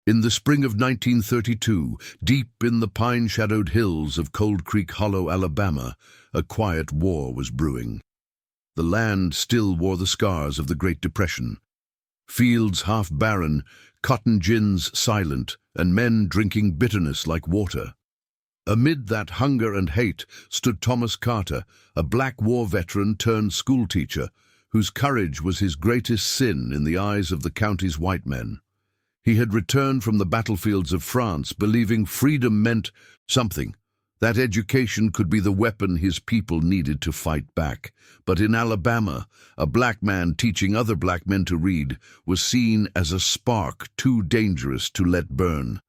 In the spring of 1932, deep in the pine-shadowed hills of Cold Creek Hollow, Alabama, a quiet war was brewing. The land still wore the scars of the Great Depression. Fields half barren, cotton gins silent, and men drinking bitterness like water. Amid that hunger and hate stood Thomas Carter, a black war veteran turned schoolteacher, whose courage was his greatest sin in the eyes of the county's white men. He had returned from the battlefields of France believing freedom meant something, that education could be the weapon his people needed to fight back. But in Alabama, a black man teaching other black men to read was seen as a spark too dangerous to let burn.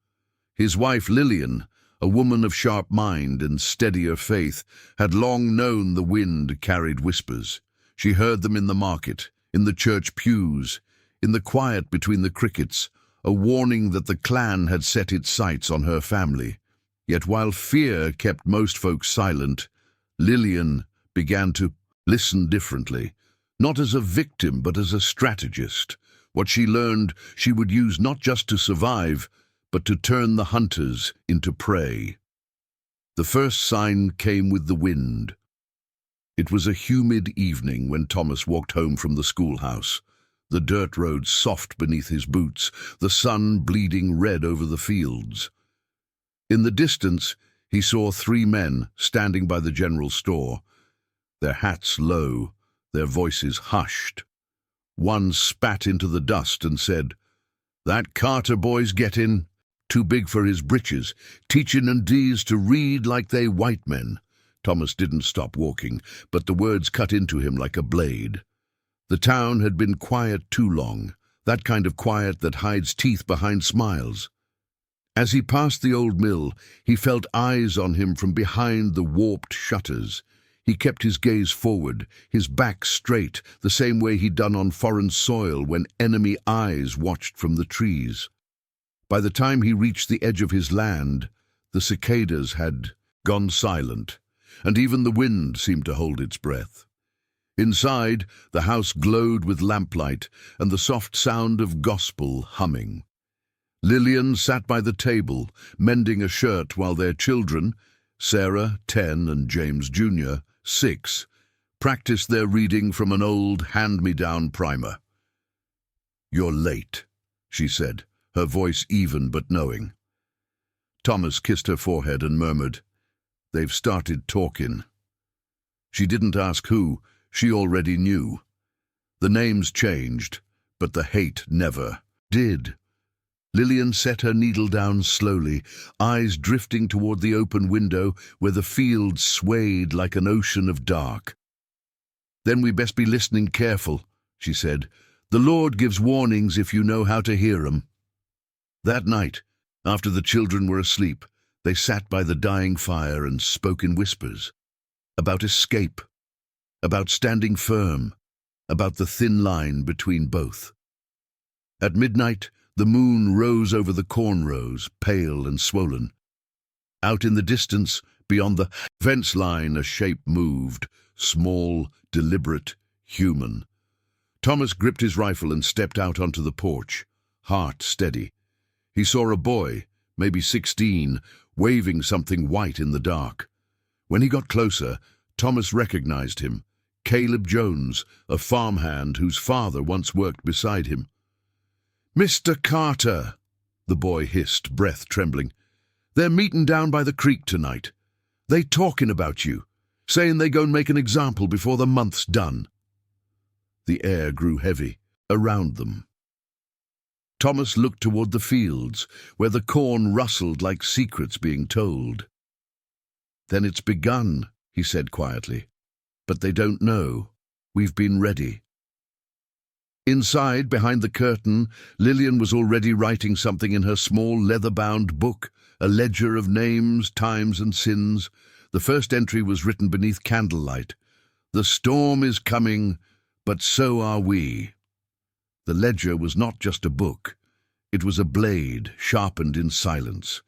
His wife Lillian, a woman of sharp mind and steadier faith, had long known the wind carried whispers. She heard them in the market, in the church pews, in the quiet between the crickets, a warning that the Klan had set its sights on her family. Yet while fear kept most folks silent, Lillian began to listen differently, not as a victim but as a strategist. What she learned she would use not just to survive, but to turn the hunters into prey. The first sign came with the wind. It was a humid evening when Thomas walked home from the schoolhouse, the dirt road soft beneath his boots, the sun bleeding red over the fields. In the distance, he saw 3 men standing by the general store, their hats low, their voices hushed. One spat into the dust and said, "That Carter boy's gettin' too big for his britches, teachin' Indies to read like they white men." Thomas didn't stop walking, but the words cut into him like a blade. The town had been quiet too long, that kind of quiet that hides teeth behind smiles. As he passed the old mill, he felt eyes on him from behind the warped shutters. He kept his gaze forward, his back straight, the same way he'd done on foreign soil when enemy eyes watched from the trees. By the time he reached the edge of his land, the cicadas had gone silent, and even the wind seemed to hold its breath. Inside, the house glowed with lamplight and the soft sound of gospel humming. Lillian sat by the table, mending a shirt while their children, Sarah, 10, and James Jr., 6, practiced their reading from an old hand-me-down primer. "You're late," she said, her voice even but knowing. Thomas kissed her forehead and murmured, "They've started talking." She didn't ask who, she already knew. The names changed, but the hate never did. Lillian set her needle down slowly, eyes drifting toward the open window where the fields swayed like an ocean of dark. "Then we best be listening careful," she said. "The Lord gives warnings if you know how to hear 'em." That night, after the children were asleep, they sat by the dying fire and spoke in whispers. About escape, about standing firm, about the thin line between both. At midnight, the moon rose over the corn rows, pale and swollen. Out in the distance, beyond the fence line, a shape moved, small, deliberate, human. Thomas gripped his rifle and stepped out onto the porch, heart steady. He saw a boy, maybe 16, waving something white in the dark. When he got closer, Thomas recognized him, Caleb Jones, a farmhand whose father once worked beside him. "Mr. Carter," the boy hissed, breath trembling. "They're meeting down by the creek tonight. They talking about you, saying they gon' make an example before the month's done." The air grew heavy around them. Thomas looked toward the fields, where the corn rustled like secrets being told. "Then it's begun," he said quietly. "But they don't know. We've been ready." Inside, behind the curtain, Lillian was already writing something in her small leather-bound book, a ledger of names, times, and sins. The first entry was written beneath candlelight. "The storm is coming, but so are we." The ledger was not just a book. It was a blade, sharpened in silence.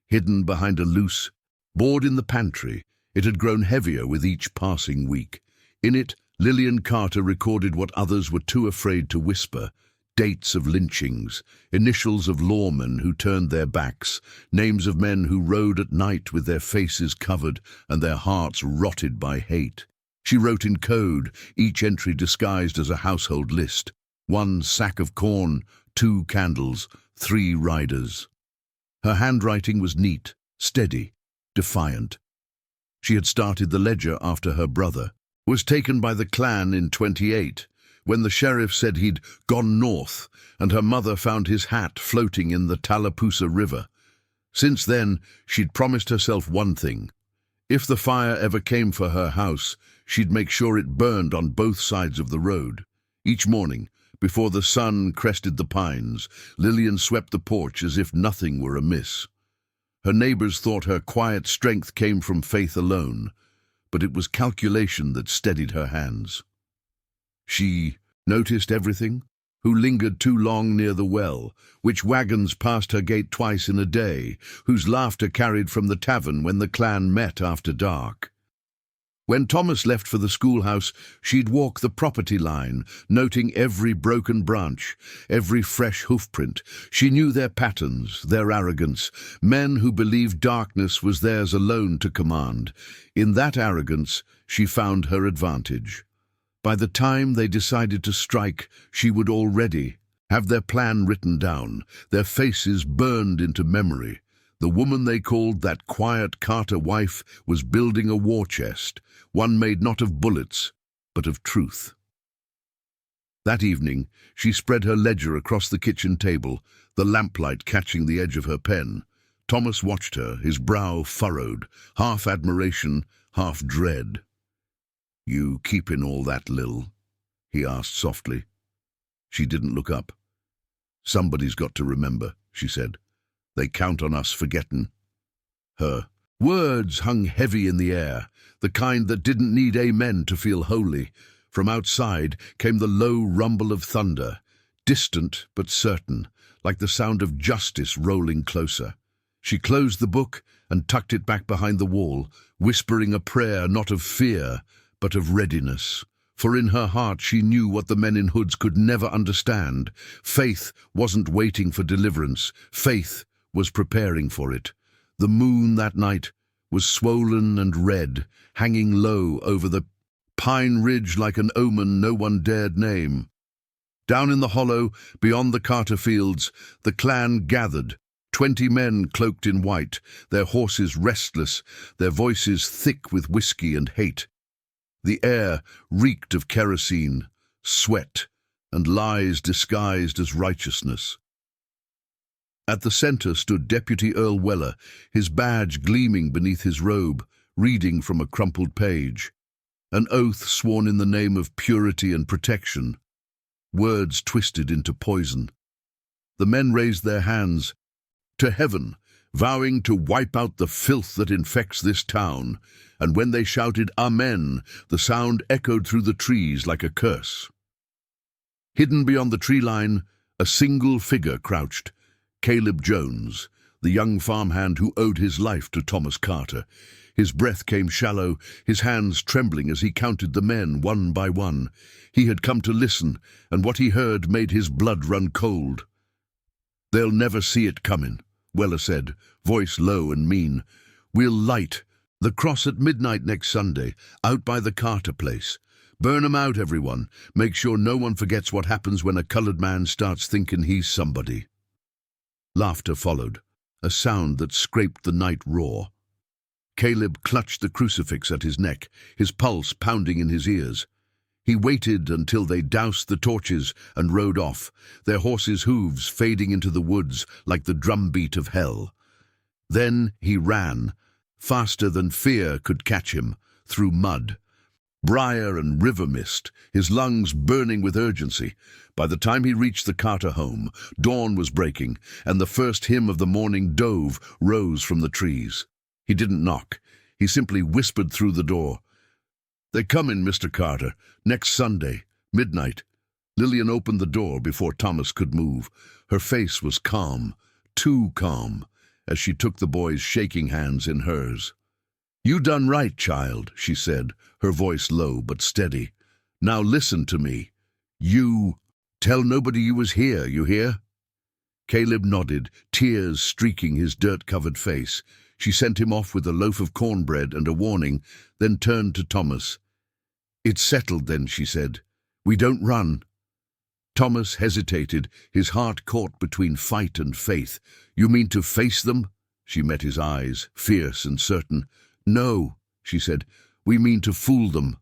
Hidden behind a loose board in the pantry, it had grown heavier with each passing week. In it, Lillian Carter recorded what others were too afraid to whisper, Dates of lynchings, initials of lawmen who turned their backs, names of men who rode at night with their faces covered and their hearts rotted by hate. She wrote in code, each entry disguised as a household list. 1 sack of corn, 2 candles, 3 riders. Her handwriting was neat, steady, defiant. She had started the ledger after her brother was taken by the Klan in 28, when the sheriff said he'd gone north, and her mother found his hat floating in the Tallapoosa River. Since then, she'd promised herself one thing. If the fire ever came for her house, she'd make sure it burned on both sides of the road. Each morning, before the sun crested the pines, Lillian swept the porch as if nothing were amiss. Her neighbors thought her quiet strength came from faith alone, but it was calculation that steadied her hands. She noticed everything, who lingered too long near the well, which wagons passed her gate twice in a day, whose laughter carried from the tavern when the Klan met after dark. When Thomas left for the schoolhouse, she'd walk the property line, noting every broken branch, every fresh hoofprint. She knew their patterns, their arrogance, men who believed darkness was theirs alone to command. In that arrogance, she found her advantage. By the time they decided to strike, she would already have their plan written down, their faces burned into memory. The woman they called that quiet Carter wife was building a war chest, one made not of bullets, but of truth. That evening, she spread her ledger across the kitchen table, the lamplight catching the edge of her pen. Thomas watched her, his brow furrowed, half admiration, half dread. "You keepin' all that, Lil?" he asked softly. She didn't look up. "Somebody's got to remember," she said. "They count on us forgettin'." Her words hung heavy in the air, the kind that didn't need amen to feel holy. From outside came the low rumble of thunder, distant but certain, like the sound of justice rolling closer. She closed the book and tucked it back behind the wall, whispering a prayer not of fear, but of readiness. For in her heart she knew what the men in hoods could never understand. Faith wasn't waiting for deliverance. Faith was preparing for it. The moon that night was swollen and red, hanging low over the pine ridge like an omen no one dared name. Down in the hollow, beyond the Carter fields, the Klan gathered, 20 men cloaked in white, their horses restless, their voices thick with whiskey and hate. The air reeked of kerosene, sweat, and lies disguised as righteousness. At the center stood Deputy Earl Weller, his badge gleaming beneath his robe, reading from a crumpled page. An oath sworn in the name of purity and protection. Words twisted into poison. The men raised their hands to heaven, vowing to wipe out the filth that infects this town, and when they shouted Amen, the sound echoed through the trees like a curse. Hidden beyond the tree line, a single figure crouched, Caleb Jones, the young farmhand who owed his life to Thomas Carter. His breath came shallow, his hands trembling as he counted the men one by one. He had come to listen, and what he heard made his blood run cold. "They'll never see it comin'," Weller said, voice low and mean. "We'll light the cross at midnight next Sunday, out by the Carter place. Burn 'em out, everyone. Make sure no one forgets what happens when a colored man starts thinking he's somebody." Laughter followed, a sound that scraped the night raw. Caleb clutched the crucifix at his neck, his pulse pounding in his ears. He waited until they doused the torches and rode off, their horses' hooves fading into the woods like the drumbeat of hell. Then he ran, faster than fear could catch him, through mud, briar and river mist, his lungs burning with urgency. By the time he reached the Carter home, dawn was breaking, and the first hymn of the morning dove rose from the trees. He didn't knock. He simply whispered through the door, "They're coming, Mr. Carter, next Sunday, midnight." Lillian opened the door before Thomas could move. Her face was calm, too calm, as she took the boy's shaking hands in hers. "You done right, child," she said, her voice low but steady. "Now listen to me. You Tell nobody you was here, you hear?" Caleb nodded, tears streaking his dirt-covered face. She sent him off with a loaf of cornbread and a warning, then turned to Thomas. "It's settled then," she said. "We don't run." Thomas hesitated, his heart caught between fight and faith. "You mean to face them?" She met his eyes, fierce and certain. "No," she said, "we mean to fool them."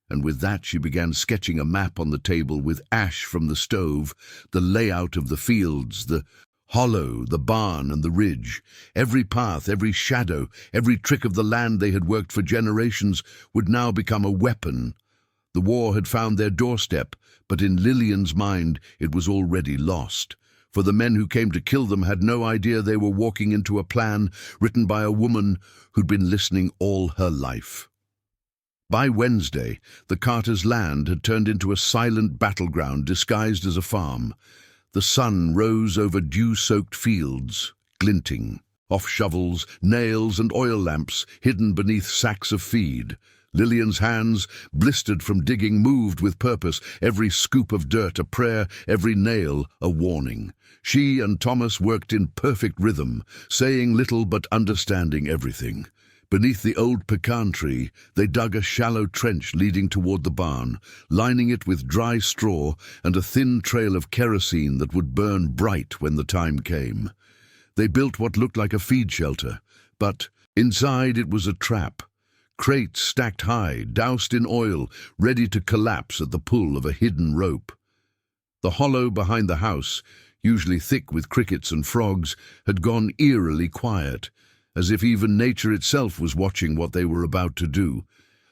And with that she began sketching a map on the table with ash from the stove, the layout of the fields, the hollow, the barn and the ridge. Every path, every shadow, every trick of the land they had worked for generations would now become a weapon. The war had found their doorstep, but in Lillian's mind it was already lost. For the men who came to kill them had no idea they were walking into a plan written by a woman who'd been listening all her life. By Wednesday, the Carters' land had turned into a silent battleground disguised as a farm. The sun rose over dew-soaked fields, glinting, off shovels, nails and oil lamps hidden beneath sacks of feed. Lillian's hands, blistered from digging, moved with purpose, every scoop of dirt a prayer, every nail a warning. She and Thomas worked in perfect rhythm, saying little but understanding everything. Beneath the old pecan tree, they dug a shallow trench leading toward the barn, lining it with dry straw and a thin trail of kerosene that would burn bright when the time came. They built what looked like a feed shelter, but inside it was a trap. Crates stacked high, doused in oil, ready to collapse at the pull of a hidden rope. The hollow behind the house, usually thick with crickets and frogs, had gone eerily quiet, as if even nature itself was watching what they were about to do.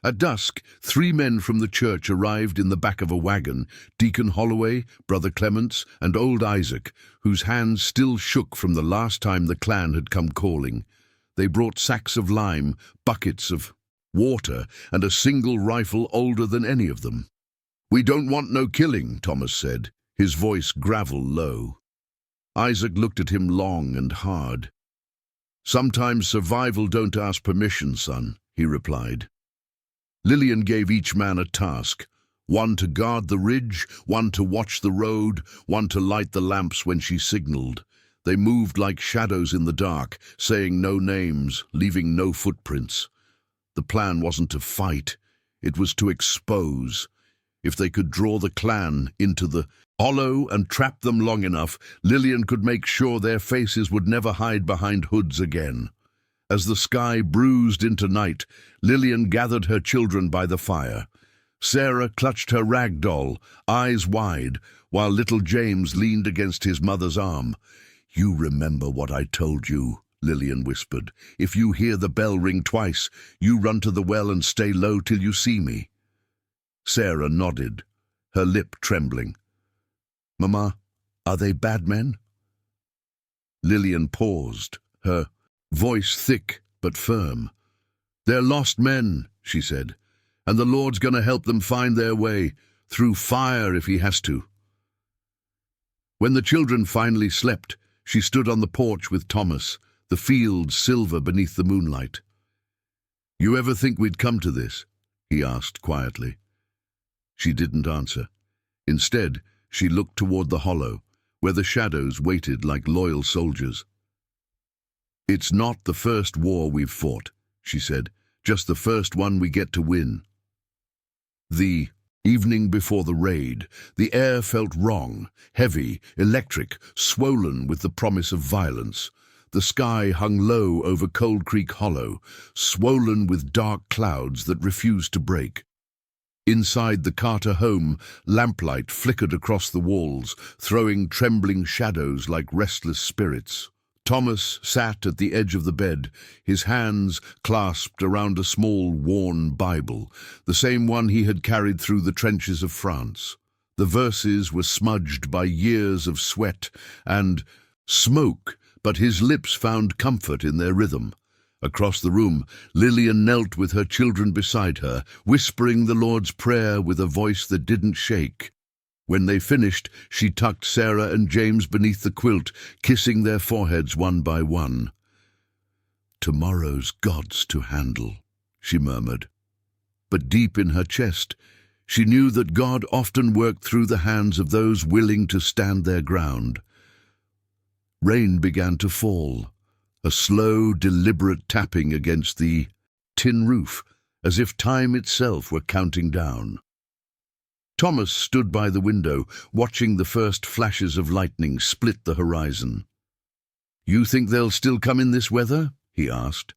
At dusk, 3 men from the church arrived in the back of a wagon, Deacon Holloway, Brother Clements, and old Isaac, whose hands still shook from the last time the Klan had come calling. They brought sacks of lime, buckets of water, and a single rifle older than any of them. "We don't want no killing," Thomas said, his voice gravel low. Isaac looked at him long and hard. "Sometimes survival don't ask permission, son," he replied. Lillian gave each man a task, one to guard the ridge, one to watch the road, one to light the lamps when she signaled. They moved like shadows in the dark, saying no names, leaving no footprints. The plan wasn't to fight, it was to expose. If they could draw the Klan into the hollow and trap them long enough, Lillian could make sure their faces would never hide behind hoods again. As the sky bruised into night, Lillian gathered her children by the fire. Sarah clutched her rag doll, eyes wide, while little James leaned against his mother's arm. "You remember what I told you," Lillian whispered. "If you hear the bell ring twice, you run to the well and stay low till you see me." Sarah nodded, her lip trembling. "Mama, are they bad men?" Lillian paused, her voice thick but firm. "They're lost men," she said, "and the Lord's going to help them find their way, through fire if he has to." When the children finally slept, she stood on the porch with Thomas, the fields silver beneath the moonlight. "You ever think we'd come to this?" he asked quietly. She didn't answer. Instead, she looked toward the hollow, where the shadows waited like loyal soldiers. "It's not the first war we've fought," she said, "just the first one we get to win." The evening before the raid, the air felt wrong, heavy, electric, swollen with the promise of violence. The sky hung low over Cold Creek Hollow, swollen with dark clouds that refused to break. Inside the Carter home, lamplight flickered across the walls, throwing trembling shadows like restless spirits. Thomas sat at the edge of the bed, his hands clasped around a small, worn Bible, the same one he had carried through the trenches of France. The verses were smudged by years of sweat and smoke, but his lips found comfort in their rhythm. Across the room, Lillian knelt with her children beside her, whispering the Lord's Prayer with a voice that didn't shake. When they finished, she tucked Sarah and James beneath the quilt, kissing their foreheads one by one. "Tomorrow's God's to handle," she murmured. But deep in her chest, She knew that God often worked through the hands of those willing to stand their ground. Rain began to fall, a slow, deliberate tapping against the tin roof, as if time itself were counting down. Thomas stood by the window, watching the first flashes of lightning split the horizon. "You think they'll still come in this weather?" he asked.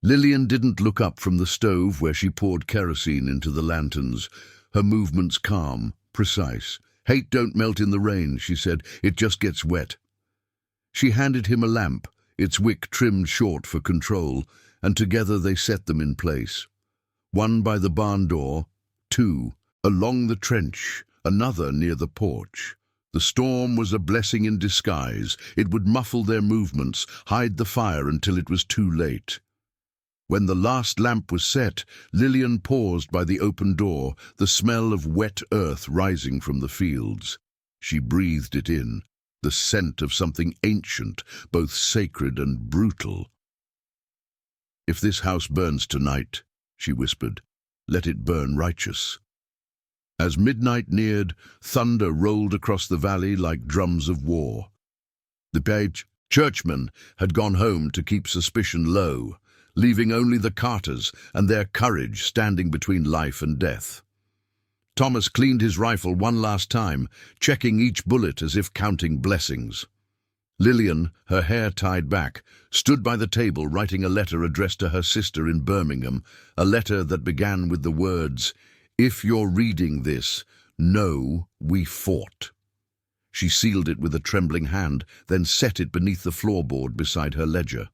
Lillian didn't look up from the stove where she poured kerosene into the lanterns, her movements calm, precise. "Hate don't melt in the rain," she said. "It just gets wet." She handed him a lamp, its wick trimmed short for control, and together they set them in place. One by the barn door, two along the trench, another near the porch. The storm was a blessing in disguise. It would muffle their movements, hide the fire until it was too late. When the last lamp was set, Lillian paused by the open door, the smell of wet earth rising from the fields. She breathed it in, the scent of something ancient, both sacred and brutal. "If this house burns tonight," she whispered, "let it burn righteous." As midnight neared, thunder rolled across the valley like drums of war. The page churchmen had gone home to keep suspicion low, leaving only the Carters and their courage standing between life and death. Thomas cleaned his rifle one last time, checking each bullet as if counting blessings. Lillian, her hair tied back, stood by the table writing a letter addressed to her sister in Birmingham, a letter that began with the words, "If you're reading this, know we fought." She sealed it with a trembling hand, then set it beneath the floorboard beside her ledger.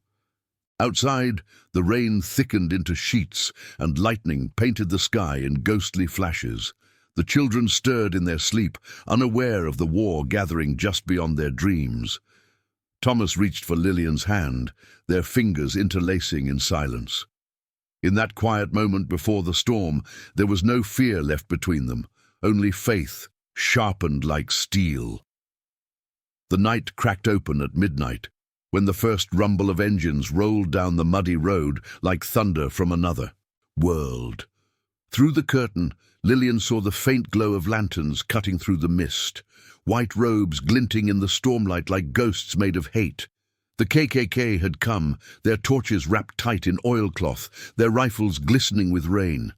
Outside, the rain thickened into sheets, and lightning painted the sky in ghostly flashes. The children stirred in their sleep, unaware of the war gathering just beyond their dreams. Thomas reached for Lillian's hand, their fingers interlacing in silence. In that quiet moment before the storm, there was no fear left between them, only faith, sharpened like steel. The night cracked open at midnight, when the first rumble of engines rolled down the muddy road like thunder from another world. Through the curtain, Lillian saw the faint glow of lanterns cutting through the mist, white robes glinting in the stormlight like ghosts made of hate. The KKK had come, their torches wrapped tight in oilcloth, their rifles glistening with rain.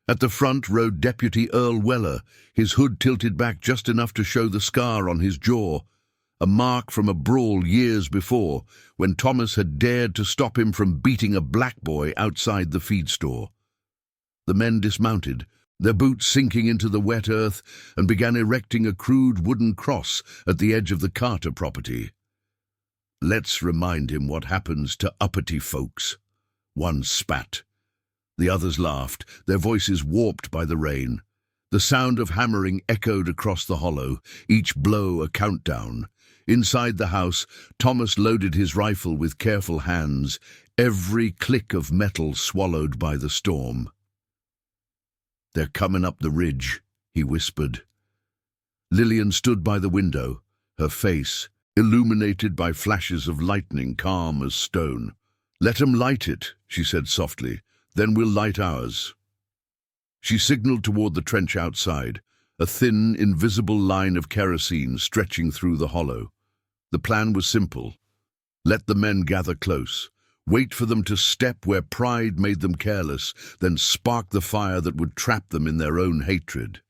At the front rode Deputy Earl Weller, his hood tilted back just enough to show the scar on his jaw, a mark from a brawl years before, when Thomas had dared to stop him from beating a black boy outside the feed store. The men dismounted, their boots sinking into the wet earth, and began erecting a crude wooden cross at the edge of the Carter property. "Let's remind him what happens to uppity folks." One spat. The others laughed, their voices warped by the rain. The sound of hammering echoed across the hollow, each blow a countdown. Inside the house, Thomas loaded his rifle with careful hands, every click of metal swallowed by the storm. "They're coming up the ridge," he whispered. Lillian stood by the window, her face illuminated by flashes of lightning calm as stone. "Let 'em light it," she said softly, "then we'll light ours." She signaled toward the trench outside, a thin, invisible line of kerosene stretching through the hollow. The plan was simple. Let the men gather close, wait for them to step where pride made them careless, then spark the fire that would trap them in their own hatred.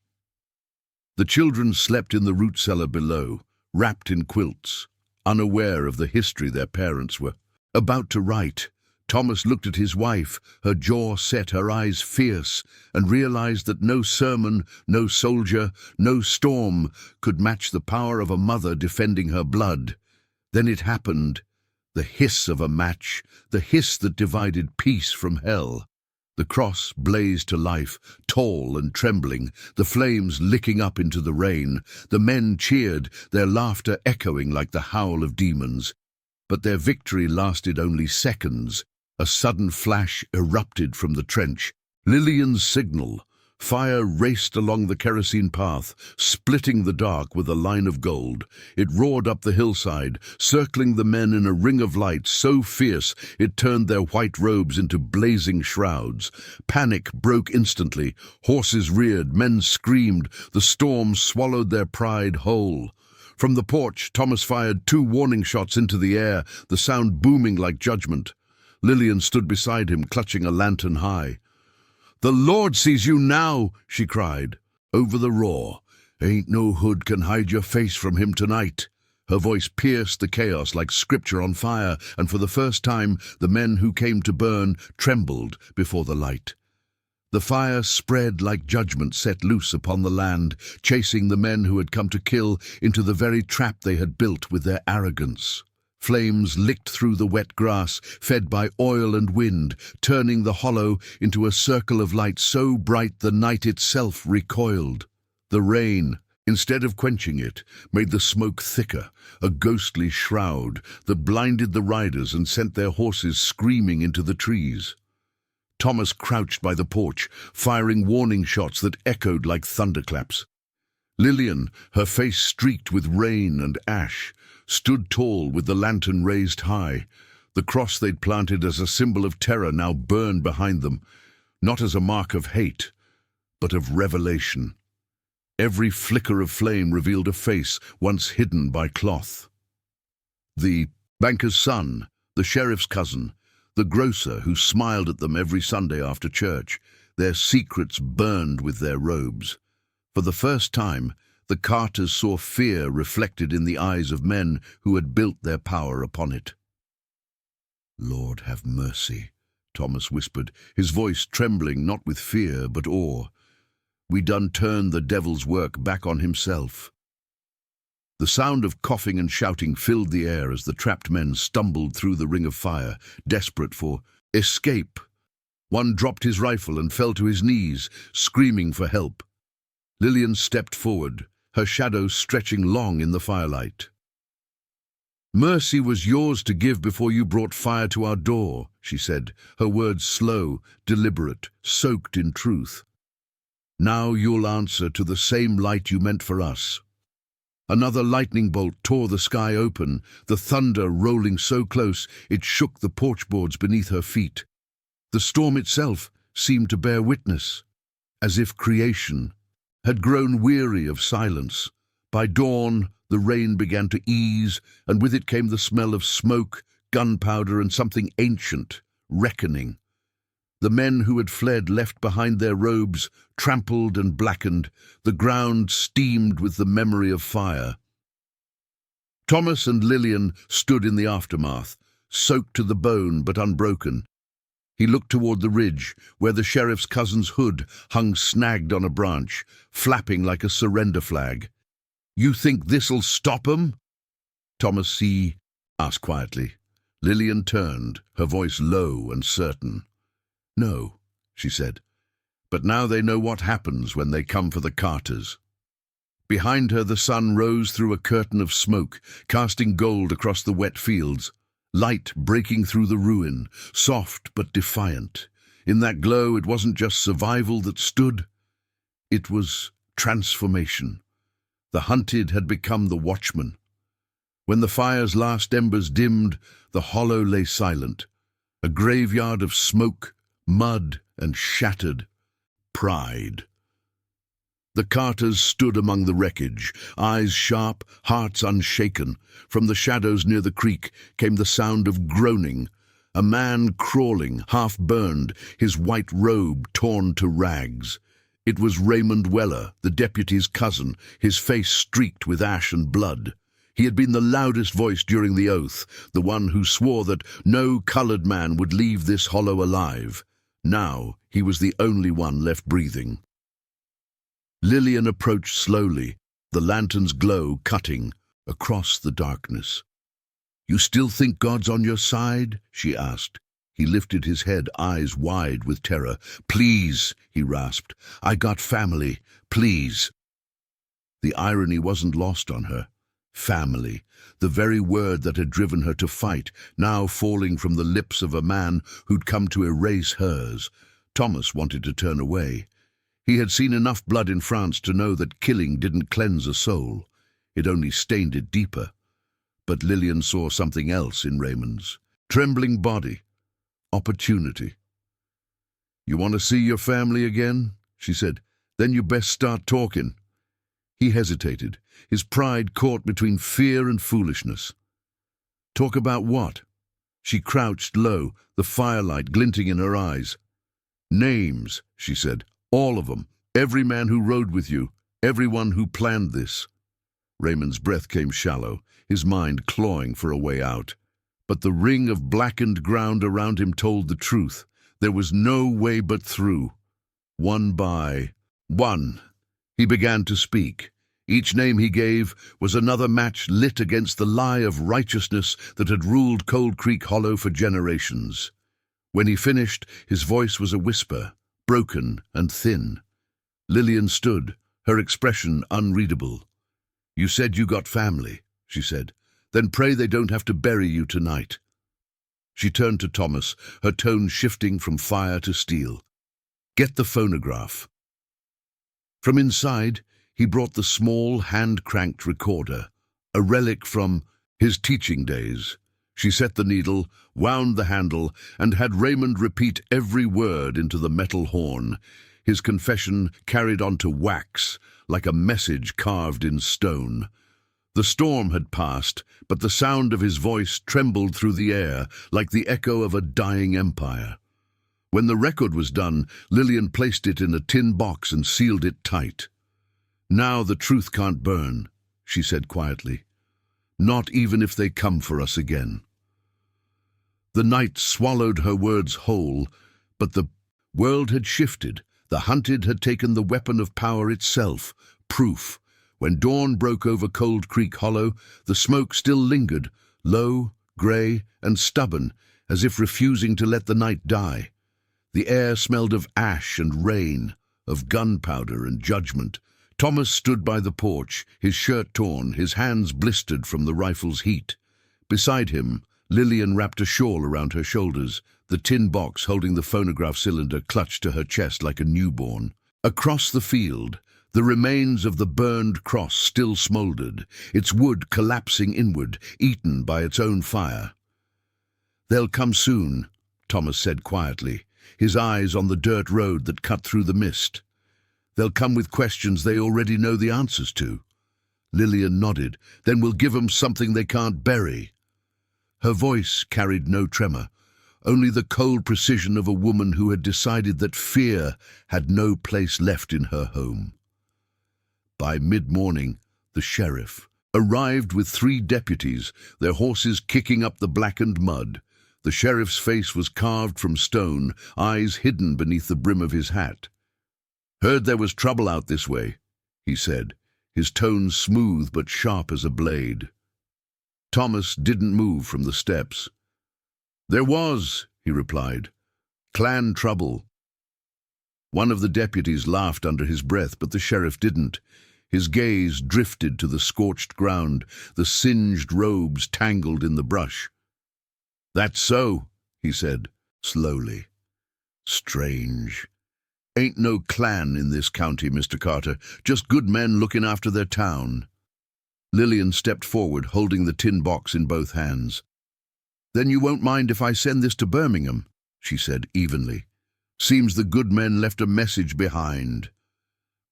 The children slept in the root cellar below, wrapped in quilts, unaware of the history their parents were about to write. Thomas looked at his wife, her jaw set, her eyes fierce, and realized that no sermon, no soldier, no storm could match the power of a mother defending her blood. Then it happened. The hiss of a match, the hiss that divided peace from hell. The cross blazed to life, tall and trembling, the flames licking up into the rain. The men cheered, their laughter echoing like the howl of demons. But their victory lasted only seconds. A sudden flash erupted from the trench. Lillian's signal. Fire raced along the kerosene path, splitting the dark with a line of gold. It roared up the hillside, circling the men in a ring of light so fierce it turned their white robes into blazing shrouds. Panic broke instantly. Horses reared, men screamed. The storm swallowed their pride whole. From the porch, Thomas fired 2 warning shots into the air, the sound booming like judgment. Lillian stood beside him, clutching a lantern high. "The Lord sees you now," she cried. Over the roar, "Ain't no hood can hide your face from him tonight." Her voice pierced the chaos like scripture on fire, and for the first time the men who came to burn trembled before the light. The fire spread like judgment set loose upon the land, chasing the men who had come to kill into the very trap they had built with their arrogance. Flames licked through the wet grass, fed by oil and wind, turning the hollow into a circle of light so bright the night itself recoiled. The rain, instead of quenching it, made the smoke thicker, a ghostly shroud that blinded the riders and sent their horses screaming into the trees. Thomas crouched by the porch, firing warning shots that echoed like thunderclaps. Lillian, her face streaked with rain and ash, stood tall with the lantern raised high. The cross they'd planted as a symbol of terror now burned behind them, not as a mark of hate, but of revelation. Every flicker of flame revealed a face once hidden by cloth. The banker's son, the sheriff's cousin, the grocer who smiled at them every Sunday after church, their secrets burned with their robes. For the first time, the Carters saw fear reflected in the eyes of men who had built their power upon it. "Lord, have mercy," Thomas whispered, his voice trembling not with fear but awe. "We done turned the devil's work back on himself." The sound of coughing and shouting filled the air as the trapped men stumbled through the ring of fire, desperate for escape. One dropped his rifle and fell to his knees, screaming for help. Lillian stepped forward, her shadow stretching long in the firelight. "Mercy was yours to give before you brought fire to our door," she said, her words slow, deliberate, soaked in truth. "Now you'll answer to the same light you meant for us." Another lightning bolt tore the sky open, the thunder rolling so close it shook the porch boards beneath her feet. The storm itself seemed to bear witness, as if creation had grown weary of silence. By dawn, the rain began to ease, and with it came the smell of smoke, gunpowder, and something ancient, reckoning. The men who had fled left behind their robes, trampled and blackened, the ground steamed with the memory of fire. Thomas and Lillian stood in the aftermath, soaked to the bone but unbroken. He looked toward the ridge, where the sheriff's cousin's hood hung snagged on a branch, flapping like a surrender flag. "You think this'll stop 'em?" Thomas C. asked quietly. Lillian turned, her voice low and certain. "No," she said, "but now they know what happens when they come for the Carters." Behind her the sun rose through a curtain of smoke, casting gold across the wet fields. Light breaking through the ruin, soft but defiant. In that glow, it wasn't just survival that stood. It was transformation. The hunted had become the watchman. When the fire's last embers dimmed, the hollow lay silent, a graveyard of smoke, mud, and shattered pride. The Carters stood among the wreckage, eyes sharp, hearts unshaken. From the shadows near the creek came the sound of groaning. A man crawling, half-burned, his white robe torn to rags. It was Raymond Weller, the deputy's cousin, his face streaked with ash and blood. He had been the loudest voice during the oath, the one who swore that no colored man would leave this hollow alive. Now he was the only one left breathing. Lillian approached slowly, the lantern's glow cutting across the darkness. "You still think God's on your side?" she asked. He lifted his head, eyes wide with terror. "Please," he rasped. "I got family. Please." The irony wasn't lost on her. Family, the very word that had driven her to fight, now falling from the lips of a man who'd come to erase hers. Thomas wanted to turn away. He had seen enough blood in France to know that killing didn't cleanse a soul. It only stained it deeper. But Lillian saw something else in Raymond's trembling body. Opportunity. "You want to see your family again?" she said. "Then you best start talking." He hesitated, his pride caught between fear and foolishness. "Talk about what?" She crouched low, the firelight glinting in her eyes. "Names," she said. "All of them. Every man who rode with you. Everyone who planned this." Raymond's breath came shallow, his mind clawing for a way out. But the ring of blackened ground around him told the truth. There was no way but through. One by one, he began to speak. Each name he gave was another match lit against the lie of righteousness that had ruled Cold Creek Hollow for generations. When he finished, his voice was a whisper, broken and thin. Lillian stood, her expression unreadable. "You said you got family," she said. "Then pray they don't have to bury you tonight." She turned to Thomas, her tone shifting from fire to steel. "Get the phonograph." From inside, he brought the small, hand-cranked recorder, a relic from his teaching days. She set the needle, wound the handle, and had Raymond repeat every word into the metal horn, his confession carried onto wax, like a message carved in stone. The storm had passed, but the sound of his voice trembled through the air like the echo of a dying empire. When the record was done, Lillian placed it in a tin box and sealed it tight. "Now the truth can't burn," she said quietly. "Not even if they come for us again." The night swallowed her words whole, but the world had shifted. The hunted had taken the weapon of power itself, proof. When dawn broke over Cold Creek Hollow, the smoke still lingered, low, grey, and stubborn, as if refusing to let the night die. The air smelled of ash and rain, of gunpowder and judgment. Thomas stood by the porch, his shirt torn, his hands blistered from the rifle's heat. Beside him, Lillian wrapped a shawl around her shoulders, the tin box holding the phonograph cylinder clutched to her chest like a newborn. Across the field, the remains of the burned cross still smouldered, its wood collapsing inward, eaten by its own fire. "They'll come soon," Thomas said quietly, his eyes on the dirt road that cut through the mist. "They'll come with questions they already know the answers to." Lillian nodded. "Then we'll give 'em something they can't bury." Her voice carried no tremor, only the cold precision of a woman who had decided that fear had no place left in her home. By mid-morning, the sheriff arrived with 3 deputies, their horses kicking up the blackened mud. The sheriff's face was carved from stone, eyes hidden beneath the brim of his hat. "Heard there was trouble out this way," he said, his tone smooth but sharp as a blade. Thomas didn't move from the steps. "There was," he replied. "Klan trouble." One of the deputies laughed under his breath, but the sheriff didn't. His gaze drifted to the scorched ground, the singed robes tangled in the brush. "That's so," he said, slowly. "Strange. Ain't no Klan in this county, Mr. Carter, just good men looking after their town." Lillian stepped forward, holding the tin box in both hands. "Then you won't mind if I send this to Birmingham," she said evenly. "Seems the good men left a message behind."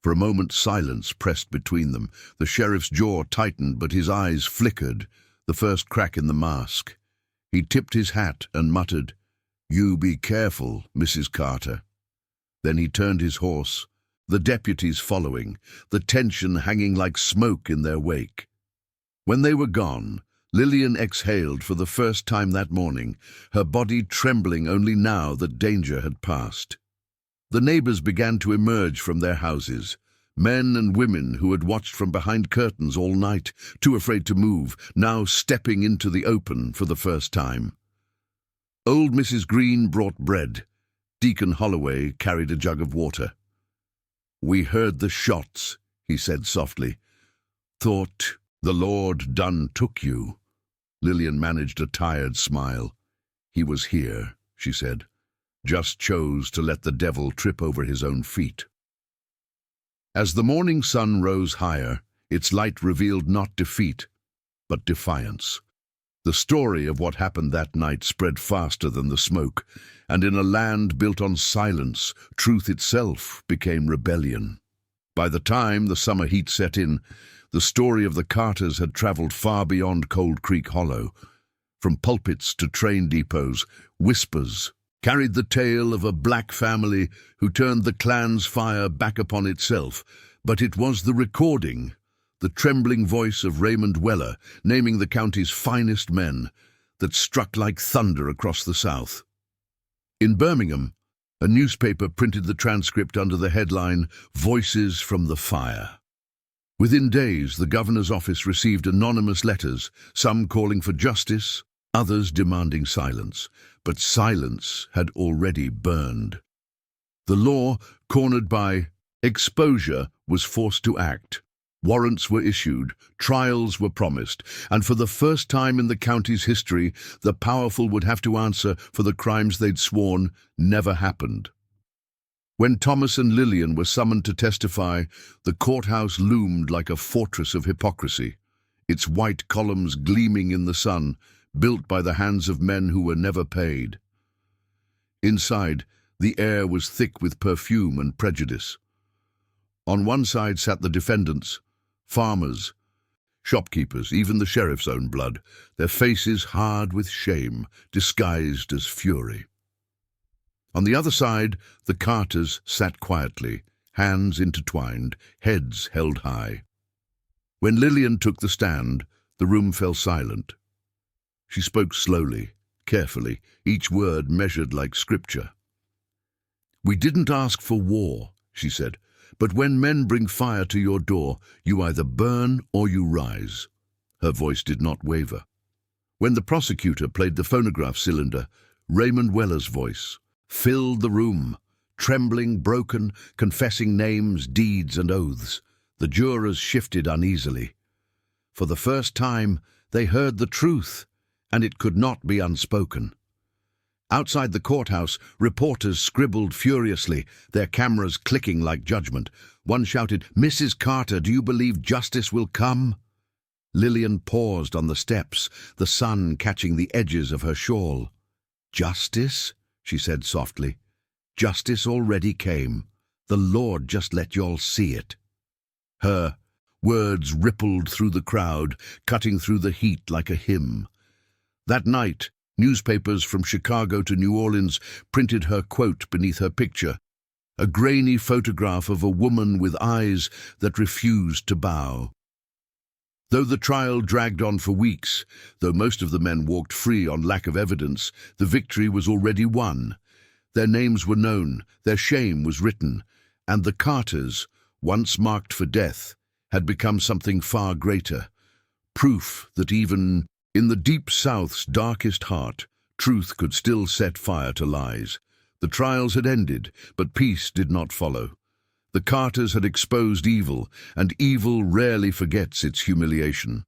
For a moment silence pressed between them. The sheriff's jaw tightened, but his eyes flickered, the first crack in the mask. He tipped his hat and muttered, "You be careful, Mrs. Carter." Then he turned his horse, the deputies following, the tension hanging like smoke in their wake. When they were gone, Lillian exhaled for the first time that morning, her body trembling only now that danger had passed. The neighbors began to emerge from their houses, men and women who had watched from behind curtains all night, too afraid to move, now stepping into the open for the first time. Old Mrs. Green brought bread. Deacon Holloway carried a jug of water. "We heard the shots," he said softly. "Thought the Lord done took you." Lillian managed a tired smile. "He was here," she said. "Just chose to let the devil trip over his own feet." As the morning sun rose higher, its light revealed not defeat, but defiance. The story of what happened that night spread faster than the smoke, and in a land built on silence, truth itself became rebellion. By the time the summer heat set in, the story of the Carters had traveled far beyond Cold Creek Hollow. From pulpits to train depots, whispers carried the tale of a black family who turned the Klan's fire back upon itself. But it was the recording, the trembling voice of Raymond Weller, naming the county's finest men, that struck like thunder across the South. In Birmingham, a newspaper printed the transcript under the headline, "Voices from the Fire." Within days, the governor's office received anonymous letters, some calling for justice, others demanding silence. But silence had already burned. The law, cornered by exposure, was forced to act. Warrants were issued, trials were promised, and for the first time in the county's history, the powerful would have to answer for the crimes they'd sworn never happened. When Thomas and Lillian were summoned to testify, the courthouse loomed like a fortress of hypocrisy, its white columns gleaming in the sun, built by the hands of men who were never paid. Inside, the air was thick with perfume and prejudice. On one side sat the defendants, farmers, shopkeepers, even the sheriff's own blood, their faces hard with shame, disguised as fury. On the other side, the Carters sat quietly, hands intertwined, heads held high. When Lillian took the stand, the room fell silent. She spoke slowly, carefully, each word measured like scripture. "We didn't ask for war," she said, "but when men bring fire to your door, you either burn or you rise." Her voice did not waver. When the prosecutor played the phonograph cylinder, Raymond Weller's voice filled the room, trembling, broken, confessing names, deeds, and oaths. The jurors shifted uneasily. For the first time, they heard the truth, and it could not be unspoken. Outside the courthouse, reporters scribbled furiously, their cameras clicking like judgment. One shouted, "Mrs. Carter, do you believe justice will come?" Lillian paused on the steps, the sun catching the edges of her shawl. "Justice?" she said softly. "Justice already came. The Lord just let y'all see it." Her words rippled through the crowd, cutting through the heat like a hymn. That night, newspapers from Chicago to New Orleans printed her quote beneath her picture, a grainy photograph of a woman with eyes that refused to bow. Though the trial dragged on for weeks, though most of the men walked free on lack of evidence, the victory was already won. Their names were known, their shame was written, and the Carters, once marked for death, had become something far greater. Proof that even in the Deep South's darkest heart, truth could still set fire to lies. The trials had ended, but peace did not follow. The Carters had exposed evil, and evil rarely forgets its humiliation.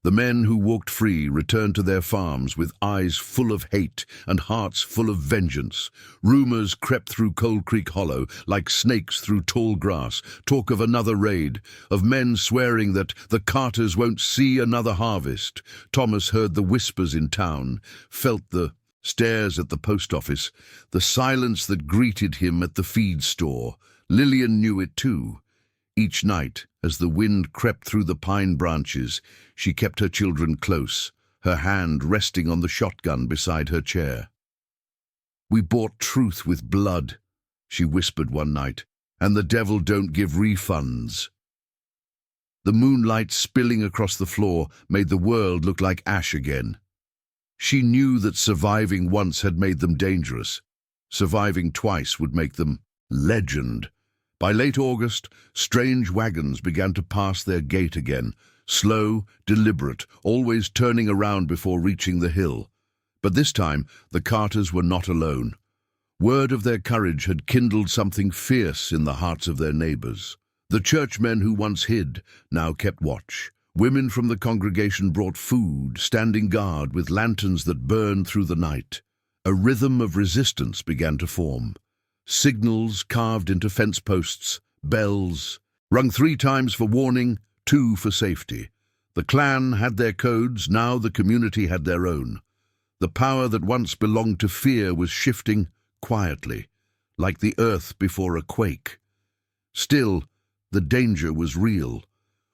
The men who walked free returned to their farms with eyes full of hate and hearts full of vengeance. Rumors crept through Cold Creek Hollow like snakes through tall grass, talk of another raid, of men swearing that the Carters won't see another harvest. Thomas heard the whispers in town, felt the stares at the post office, the silence that greeted him at the feed store. Lillian knew it too. Each night, as the wind crept through the pine branches, she kept her children close, her hand resting on the shotgun beside her chair. "We bought truth with blood," she whispered one night, "and the devil don't give refunds." The moonlight spilling across the floor made the world look like ash again. She knew that surviving once had made them dangerous. Surviving twice would make them legend. By late August, strange wagons began to pass their gate again, slow, deliberate, always turning around before reaching the hill. But this time, the Carters were not alone. Word of their courage had kindled something fierce in the hearts of their neighbors. The churchmen who once hid now kept watch. Women from the congregation brought food, standing guard with lanterns that burned through the night. A rhythm of resistance began to form. Signals carved into fence posts, bells, Rung 3 times for warning, 2 for safety. The Klan had their codes, now the community had their own. The power that once belonged to fear was shifting quietly, like the earth before a quake. Still, the danger was real.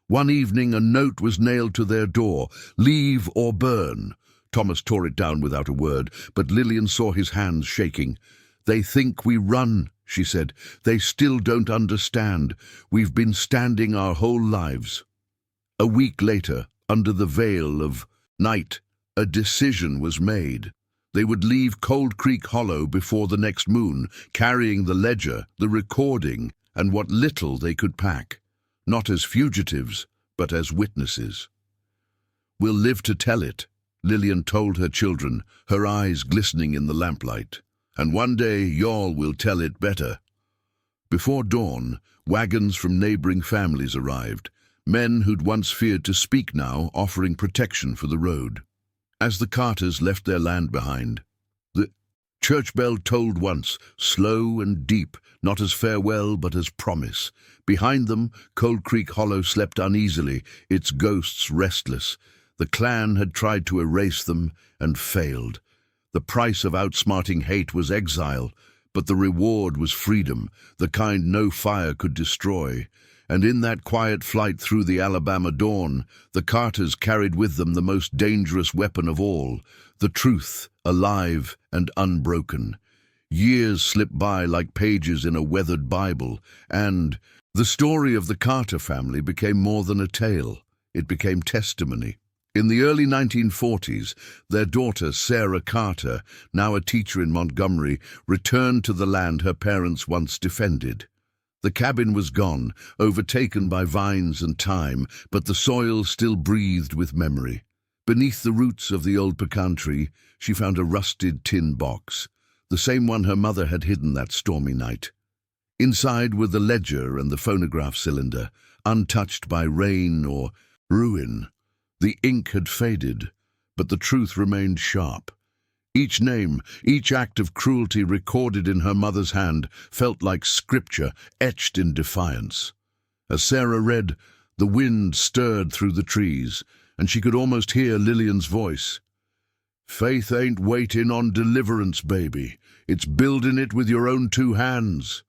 One evening, a note was nailed to their door, "Leave or burn." Thomas tore it down without a word, but Lillian saw his hands shaking. "They think we run," she said. "They still don't understand. We've been standing our whole lives." A week later, under the veil of night, a decision was made. They would leave Cold Creek Hollow before the next moon, carrying the ledger, the recording, and what little they could pack, not as fugitives, but as witnesses. "We'll live to tell it," Lillian told her children, her eyes glistening in the lamplight. "And one day y'all will tell it better." Before dawn, wagons from neighboring families arrived, men who'd once feared to speak now offering protection for the road. As the Carters left their land behind, the church bell tolled once, slow and deep, not as farewell but as promise. Behind them, Cold Creek Hollow slept uneasily, its ghosts restless. The Klan had tried to erase them and failed. The price of outsmarting hate was exile, but the reward was freedom, the kind no fire could destroy. And in that quiet flight through the Alabama dawn, the Carters carried with them the most dangerous weapon of all, the truth, alive and unbroken. Years slipped by like pages in a weathered Bible, and the story of the Carter family became more than a tale. It became testimony. In the early 1940s, their daughter, Sarah Carter, now a teacher in Montgomery, returned to the land her parents once defended. The cabin was gone, overtaken by vines and time, but the soil still breathed with memory. Beneath the roots of the old pecan tree, she found a rusted tin box, the same one her mother had hidden that stormy night. Inside were the ledger and the phonograph cylinder, untouched by rain or ruin. The ink had faded, but the truth remained sharp. Each name, each act of cruelty recorded in her mother's hand felt like scripture etched in defiance. As Sarah read, the wind stirred through the trees, and she could almost hear Lillian's voice. "Faith ain't waiting on deliverance, baby. It's building it with your own 2 hands."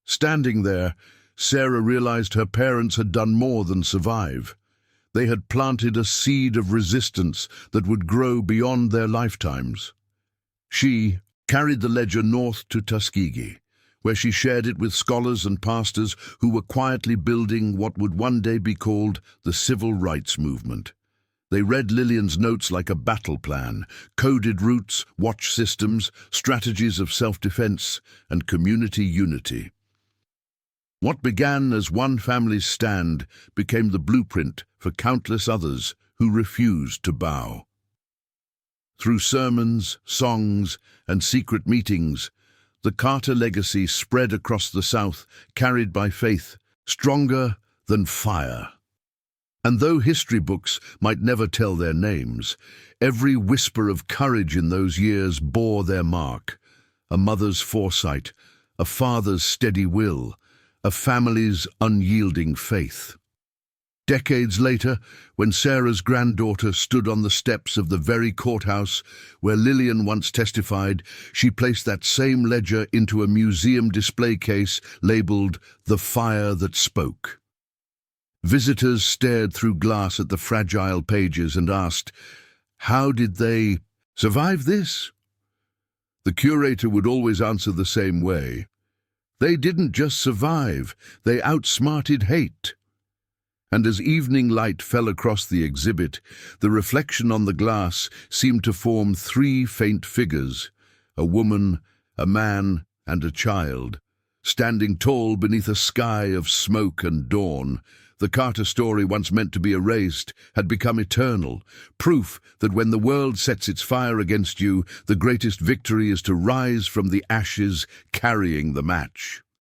Standing there, Sarah realized her parents had done more than survive. They had planted a seed of resistance that would grow beyond their lifetimes. She carried the ledger north to Tuskegee, where she shared it with scholars and pastors who were quietly building what would one day be called the Civil Rights Movement. They read Lillian's notes like a battle plan, coded routes, watch systems, strategies of self-defense, and community unity. What began as one family's stand became the blueprint for countless others who refused to bow. Through sermons, songs, and secret meetings, the Carter legacy spread across the South, carried by faith, stronger than fire. And though history books might never tell their names, every whisper of courage in those years bore their mark. A mother's foresight, a father's steady will, a family's unyielding faith. Decades later, when Sarah's granddaughter stood on the steps of the very courthouse where Lillian once testified, she placed that same ledger into a museum display case labeled "The Fire That Spoke." Visitors stared through glass at the fragile pages and asked, how did they survive this? The curator would always answer the same way. They didn't just survive, they outsmarted hate. And as evening light fell across the exhibit, the reflection on the glass seemed to form 3 faint figures, a woman, a man, and a child, standing tall beneath a sky of smoke and dawn. The Carter story, once meant to be erased, had become eternal, proof that when the world sets its fire against you, the greatest victory is to rise from the ashes carrying the match.